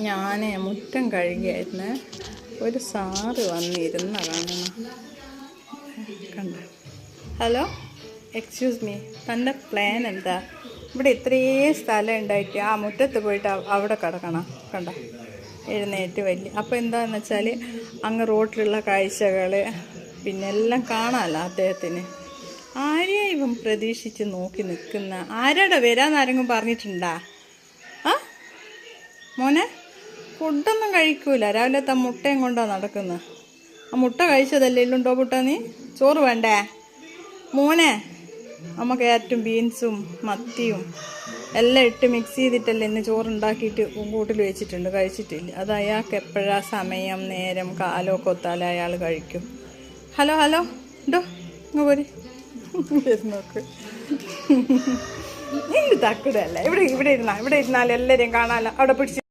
ഞാൻ മുറ്റം കഴുകിയായിരുന്നു. ഒരു സാറ് വന്നിരുന്ന കാണുന്നു. കണ്ട. ഹലോ, എക്സ്ക്യൂസ് മീ, തൻ്റെ പ്ലാൻ എന്താ? ഇവിടെ ഇത്രയും സ്ഥലം ഉണ്ടായിട്ട് ആ മുറ്റത്ത് പോയിട്ട് അവിടെ കിടക്കണം. കണ്ട, എഴുന്നേറ്റ് വലിയ. അപ്പോൾ എന്താണെന്ന് വെച്ചാൽ അങ്ങ് റോഡിലുള്ള കാഴ്ചകൾ പിന്നെ എല്ലാം കാണാമല്ലോ അദ്ദേഹത്തിന്. ആരെയാ ഇവൻ പ്രതീക്ഷിച്ച് നോക്കി നിൽക്കുന്ന? ആരാടാ വരാമെന്ന് ആരെങ്കിലും പറഞ്ഞിട്ടുണ്ടാ? മോനെ, ഫുഡൊന്നും കഴിക്കൂല. രാവിലത്തെ മുട്ടയും കൊണ്ടാണ് നടക്കുന്നത്. ആ മുട്ട കഴിച്ചതല്ലേ ഉണ്ടോ മുട്ട? നീ ചോറ് വേണ്ടേ മോനെ? അമ്മ ക്യാരറ്റും ബീൻസും മത്തിയും എല്ലാം ഇട്ട് മിക്സ് ചെയ്തിട്ടല്ലേ ഇന്ന് ചോറുണ്ടാക്കിയിട്ട് കൂട്ടിൽ വെച്ചിട്ടുണ്ട്. കഴിച്ചിട്ടില്ല. അത് അയാൾക്ക് എപ്പോഴാ സമയം നേരം കാലമൊക്കെ ഒത്താലേ അയാൾ കഴിക്കും. ഹലോ ഹലോ, ഉണ്ടോ? ഇങ്ങ് പോര്. നോക്ക്, ഇന്ന് തക്കിടല്ല. ഇവിടെ ഇരുന്നാൽ എല്ലാവരെയും കാണാമല്ലോ. അവിടെ പിടിച്ച്